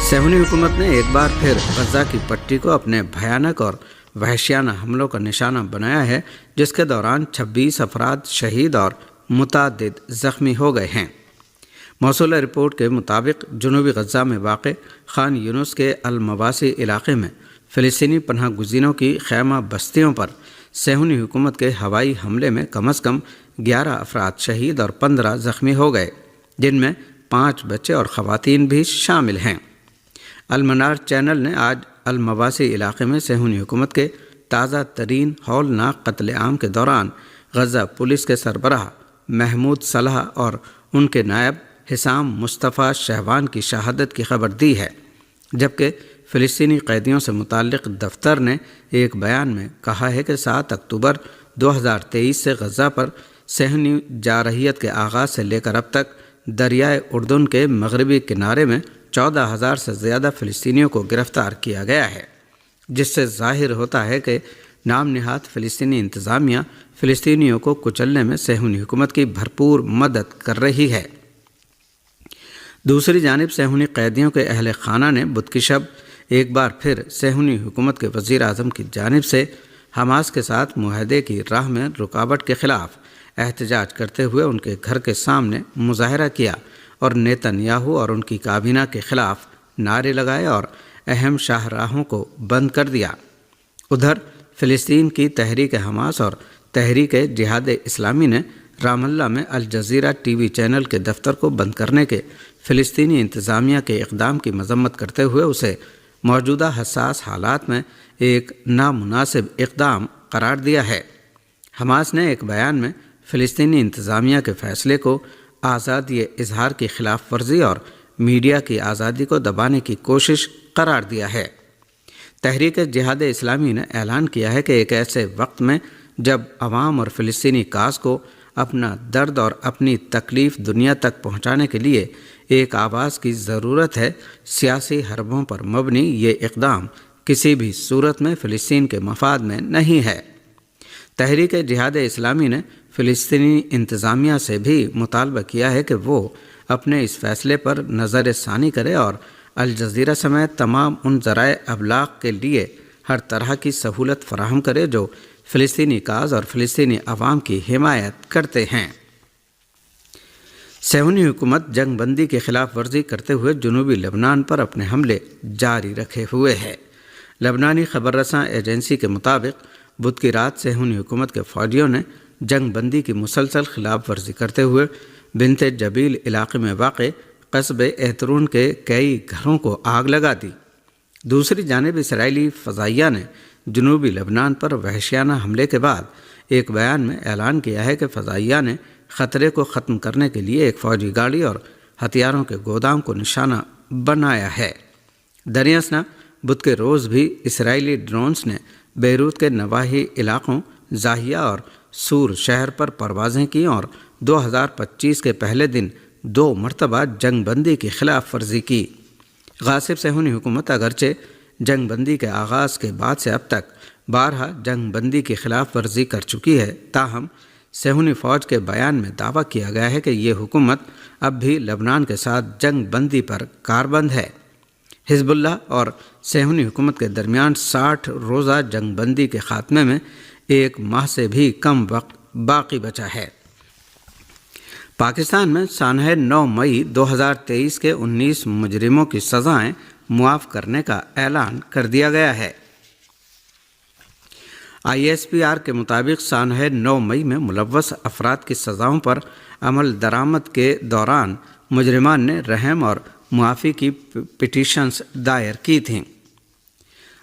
صہیونی حکومت نے ایک بار پھر غزہ کی پٹی کو اپنے بھیانک اور وحشیانہ حملوں کا نشانہ بنایا ہے، جس کے دوران 26 افراد شہید اور متعدد زخمی ہو گئے ہیں۔ موصولہ رپورٹ کے مطابق جنوبی غزہ میں واقع خان یونس کے المواسی علاقے میں فلسطینی پناہ گزینوں کی خیمہ بستیوں پر صہیونی حکومت کے ہوائی حملے میں کم از کم 11 افراد شہید اور 15 زخمی ہو گئے، جن میں 5 بچے اور خواتین بھی شامل ہیں۔ المنار چینل نے آج المواسی علاقے میں صہیونی حکومت کے تازہ ترین ہولناک قتل عام کے دوران غزہ پولیس کے سربراہ محمود صلاح اور ان کے نائب حسام مصطفیٰ شہوان کی شہادت کی خبر دی ہے، جبکہ فلسطینی قیدیوں سے متعلق دفتر نے ایک بیان میں کہا ہے کہ 7 اکتوبر 2023 سے غزہ پر صہیونی جارحیت کے آغاز سے لے کر اب تک دریائے اردن کے مغربی کنارے میں 14,000 سے زیادہ فلسطینیوں کو گرفتار کیا گیا ہے، جس سے ظاہر ہوتا ہے کہ نام نہاد فلسطینی انتظامیہ فلسطینیوں کو کچلنے میں صہیونی حکومت کی بھرپور مدد کر رہی ہے۔ دوسری جانب صہیونی قیدیوں کے اہل خانہ نے بدھ کی شب ایک بار پھر صہیونی حکومت کے وزیر اعظم کی جانب سے حماس کے ساتھ معاہدے کی راہ میں رکاوٹ کے خلاف احتجاج کرتے ہوئے ان کے گھر کے سامنے مظاہرہ کیا اور نیتن یاہو اور ان کی کابینہ کے خلاف نعرے لگائے اور اہم شاہراہوں کو بند کر دیا۔ ادھر فلسطین کی تحریک حماس اور تحریک جہاد اسلامی نے رام اللہ میں الجزیرہ ٹی وی چینل کے دفتر کو بند کرنے کے فلسطینی انتظامیہ کے اقدام کی مذمت کرتے ہوئے اسے موجودہ حساس حالات میں ایک نامناسب اقدام قرار دیا ہے۔ حماس نے ایک بیان میں فلسطینی انتظامیہ کے فیصلے کو آزادی اظہار کی خلاف ورزی اور میڈیا کی آزادی کو دبانے کی کوشش قرار دیا ہے۔ تحریک جہاد اسلامی نے اعلان کیا ہے کہ ایک ایسے وقت میں جب عوام اور فلسطینی کاز کو اپنا درد اور اپنی تکلیف دنیا تک پہنچانے کے لیے ایک آواز کی ضرورت ہے، سیاسی حربوں پر مبنی یہ اقدام کسی بھی صورت میں فلسطین کے مفاد میں نہیں ہے۔ تحریک جہاد اسلامی نے فلسطینی انتظامیہ سے بھی مطالبہ کیا ہے کہ وہ اپنے اس فیصلے پر نظر ثانی کرے اور الجزیرہ سمیت تمام ان ذرائع ابلاغ کے لیے ہر طرح کی سہولت فراہم کرے جو فلسطینی کاز اور فلسطینی عوام کی حمایت کرتے ہیں۔ صہیونی حکومت جنگ بندی کی خلاف ورزی کرتے ہوئے جنوبی لبنان پر اپنے حملے جاری رکھے ہوئے ہے۔ لبنانی خبر رساں ایجنسی کے مطابق بدھ کی رات صہیونی حکومت کے فوجیوں نے جنگ بندی کی مسلسل خلاف ورزی کرتے ہوئے بنت جبیل علاقے میں واقع قصبے ایترون کے کئی گھروں کو آگ لگا دی۔ دوسری جانب اسرائیلی فضائیہ نے جنوبی لبنان پر وحشیانہ حملے کے بعد ایک بیان میں اعلان کیا ہے کہ فضائیہ نے خطرے کو ختم کرنے کے لیے ایک فوجی گاڑی اور ہتھیاروں کے گودام کو نشانہ بنایا ہے۔ دریاسنا بدھ کے روز بھی اسرائیلی ڈرونز نے بیروت کے نواحی علاقوں زاہیہ اور سور شہر پر پروازیں کیں اور 2025 کے پہلے دن 2 مرتبہ جنگ بندی کی خلاف ورزی کی۔ غاصب صہیونی حکومت اگرچہ جنگ بندی کے آغاز کے بعد سے اب تک بارہا جنگ بندی کی خلاف ورزی کر چکی ہے، تاہم صہیونی فوج کے بیان میں دعویٰ کیا گیا ہے کہ یہ حکومت اب بھی لبنان کے ساتھ جنگ بندی پر کاربند ہے۔ حزب اللہ اور صہیونی حکومت کے درمیان 60 روزہ جنگ بندی کے خاتمے میں 1 ماہ سے بھی کم وقت باقی بچا ہے۔ پاکستان میں سانحہ 9 مئی 2023 کے 19 مجرموں کی سزائیں معاف کرنے کا اعلان کر دیا گیا ہے۔ ISPR کے مطابق سانحہ 9 مئی میں ملوث افراد کی سزاؤں پر عمل درآمد کے دوران مجرمان نے رحم اور معافی کی پٹیشنز دائر کی تھیں۔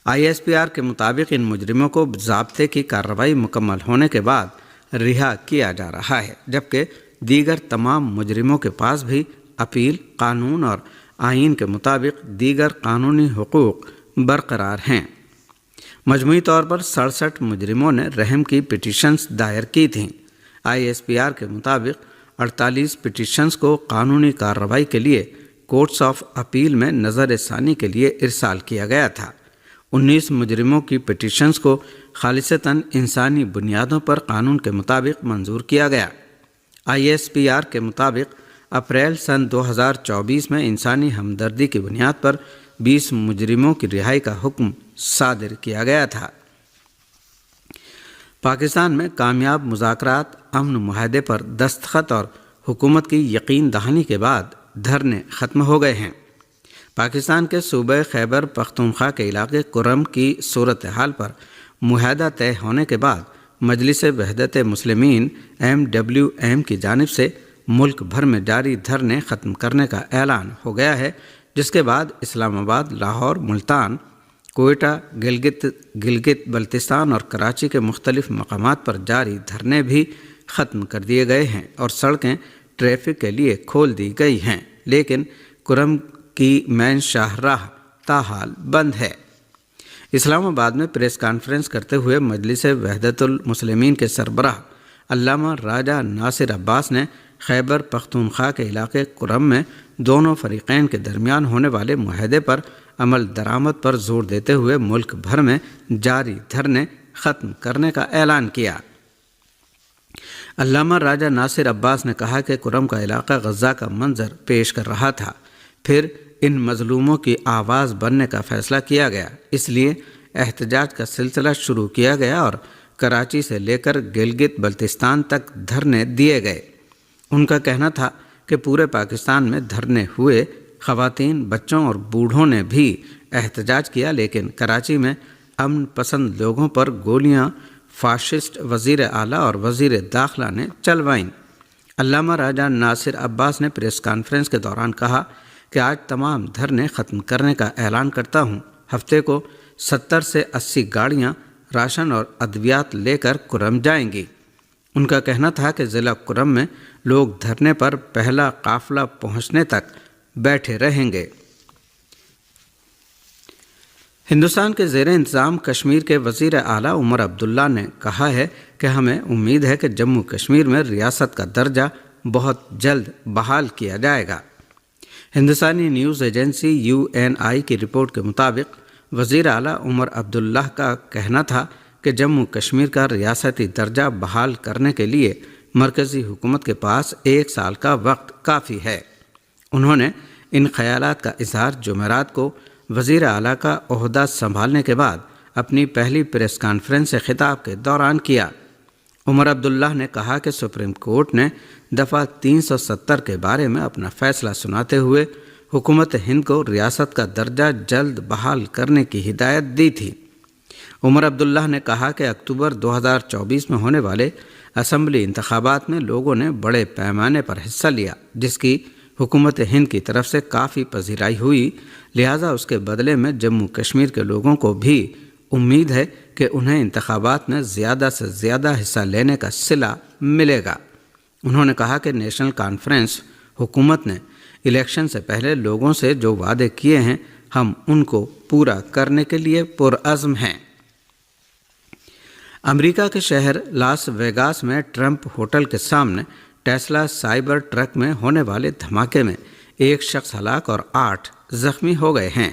ISPR کے مطابق ان مجرموں کو ضابطے کی کارروائی مکمل ہونے کے بعد رہا کیا جا رہا ہے، جبکہ دیگر تمام مجرموں کے پاس بھی اپیل، قانون اور آئین کے مطابق دیگر قانونی حقوق برقرار ہیں۔ مجموعی طور پر 67 مجرموں نے رحم کی پٹیشنز دائر کی تھیں۔ ISPR کے مطابق 48 پٹیشنز کو قانونی کارروائی کے لیے کورٹس آف اپیل میں نظر ثانی کے لیے ارسال کیا گیا تھا۔ 19 مجرموں کی پٹیشنز کو خالصتاً انسانی بنیادوں پر قانون کے مطابق منظور کیا گیا۔ ISPR کے مطابق اپریل سن 2024 میں انسانی ہمدردی کی بنیاد پر 20 مجرموں کی رہائی کا حکم صادر کیا گیا تھا۔ پاکستان میں کامیاب مذاکرات، امن معاہدے پر دستخط اور حکومت کی یقین دہانی کے بعد دھرنے ختم ہو گئے ہیں۔ پاکستان کے صوبہ خیبر پختونخوا کے علاقے کرم کی صورتحال پر معاہدہ طے ہونے کے بعد مجلس وحدت مسلمین MWM کی جانب سے ملک بھر میں جاری دھرنے ختم کرنے کا اعلان ہو گیا ہے، جس کے بعد اسلام آباد، لاہور، ملتان، کوئٹہ، گلگت بلتستان اور کراچی کے مختلف مقامات پر جاری دھرنے بھی ختم کر دیے گئے ہیں اور سڑکیں ٹریفک کے لیے کھول دی گئی ہیں، لیکن کرم کی مین شاہراہ تاحال بند ہے۔ اسلام آباد میں پریس کانفرنس کرتے ہوئے مجلس وحدت المسلمین کے سربراہ علامہ راجہ ناصر عباس نے خیبر پختونخوا کے علاقے کرم میں دونوں فریقین کے درمیان ہونے والے معاہدے پر عمل درآمد پر زور دیتے ہوئے ملک بھر میں جاری دھرنے ختم کرنے کا اعلان کیا۔ علامہ راجہ ناصر عباس نے کہا کہ کرم کا علاقہ غزہ کا منظر پیش کر رہا تھا، پھر ان مظلوموں کی آواز بننے کا فیصلہ کیا گیا، اس لیے احتجاج کا سلسلہ شروع کیا گیا اور کراچی سے لے کر گلگت بلتستان تک دھرنے دیے گئے۔ ان کا کہنا تھا کہ پورے پاکستان میں دھرنے ہوئے، خواتین، بچوں اور بوڑھوں نے بھی احتجاج کیا، لیکن کراچی میں امن پسند لوگوں پر گولیاں فاشسٹ وزیر اعلیٰ اور وزیر داخلہ نے چلوائیں۔ علامہ راجہ ناصر عباس نے پریس کانفرنس کے دوران کہا کہ آج تمام دھرنے ختم کرنے کا اعلان کرتا ہوں۔ ہفتے کو 70 سے 80 گاڑیاں راشن اور ادویات لے کر کرم جائیں گی۔ ان کا کہنا تھا کہ ضلع کرم میں لوگ دھرنے پر پہلا قافلہ پہنچنے تک بیٹھے رہیں گے۔ ہندوستان کے زیر انتظام کشمیر کے وزیر اعلیٰ عمر عبداللہ نے کہا ہے کہ ہمیں امید ہے کہ جموں کشمیر میں ریاست کا درجہ بہت جلد بحال کیا جائے گا۔ ہندوستانی نیوز ایجنسی UNI کی رپورٹ کے مطابق وزیر اعلیٰ عمر عبداللہ کا کہنا تھا کہ جموں کشمیر کا ریاستی درجہ بحال کرنے کے لیے مرکزی حکومت کے پاس 1 سال کا وقت کافی ہے۔ انہوں نے ان خیالات کا اظہار جمعرات کو وزیر اعلیٰ کا عہدہ سنبھالنے کے بعد اپنی پہلی پریس کانفرنس سے خطاب کے دوران کیا۔ عمر عبداللہ نے کہا کہ سپریم کورٹ نے دفعہ 370 کے بارے میں اپنا فیصلہ سناتے ہوئے حکومت ہند کو ریاست کا درجہ جلد بحال کرنے کی ہدایت دی تھی۔ عمر عبداللہ نے کہا کہ اکتوبر 2024 میں ہونے والے اسمبلی انتخابات میں لوگوں نے بڑے پیمانے پر حصہ لیا، جس کی حکومت ہند کی طرف سے کافی پذیرائی ہوئی، لہٰذا اس کے بدلے میں جموں کشمیر کے لوگوں کو بھی امید ہے کہ انہیں انتخابات میں زیادہ سے زیادہ حصہ لینے کا صلہ ملے گا۔ انہوں نے کہا کہ نیشنل کانفرنس حکومت نے الیکشن سے پہلے لوگوں سے جو وعدے کیے ہیں، ہم ان کو پورا کرنے کے لیے پرعزم ہیں۔ امریکہ کے شہر لاس ویگاس میں ٹرمپ ہوٹل کے سامنے ٹیسلا سائبر ٹرک میں ہونے والے دھماکے میں 1 شخص ہلاک اور 8 زخمی ہو گئے ہیں۔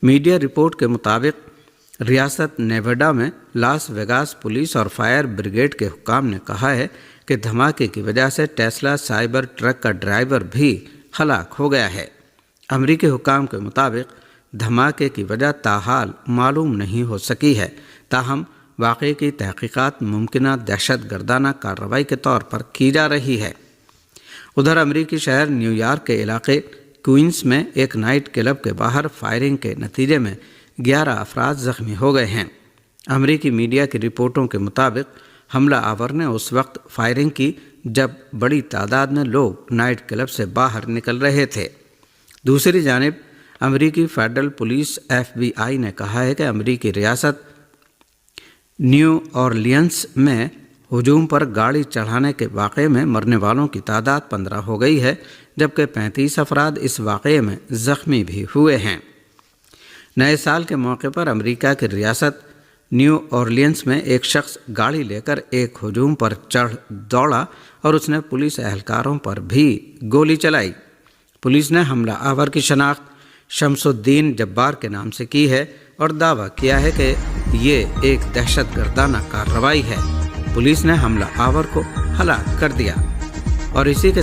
میڈیا رپورٹ کے مطابق ریاست نیواڈا میں لاس ویگاس پولیس اور فائر بریگیڈ کے حکام نے کہا ہے کہ دھماکے کی وجہ سے ٹیسلا سائبر ٹرک کا ڈرائیور بھی ہلاک ہو گیا ہے۔ امریکی حکام کے مطابق دھماکے کی وجہ تاحال معلوم نہیں ہو سکی ہے، تاہم واقعے کی تحقیقات ممکنہ دہشت گردانہ کارروائی کے طور پر کی جا رہی ہے۔ ادھر امریکی شہر نیو یارک کے علاقے کوئنس میں ایک نائٹ کلب کے باہر فائرنگ کے نتیجے میں 11 افراد زخمی ہو گئے ہیں۔ امریکی میڈیا کی رپورٹوں کے مطابق حملہ آور نے اس وقت فائرنگ کی جب بڑی تعداد میں لوگ نائٹ کلب سے باہر نکل رہے تھے۔ دوسری جانب امریکی فیڈرل پولیس FBI نے کہا ہے کہ امریکی ریاست نیو اورلینس میں ہجوم پر گاڑی چڑھانے کے واقعے میں مرنے والوں کی تعداد 15 ہو گئی ہے، جبکہ 35 افراد اس واقعے میں زخمی بھی ہوئے ہیں۔ نئے سال کے موقع پر امریکہ کی ریاست نیو اورلینس میں ایک شخص گاڑی لے کر ایک ہجوم پر چڑھ دوڑا اور اس نے پولیس اہلکاروں پر بھی گولی چلائی۔ پولیس نے حملہ آور کی شناخت شمس الدین جبار کے نام سے کی ہے اور دعویٰ کیا ہے کہ یہ ایک دہشت گردانہ کارروائی ہے۔ پولیس نے حملہ آور کو ہلاک کر دیا۔ اور اسی کے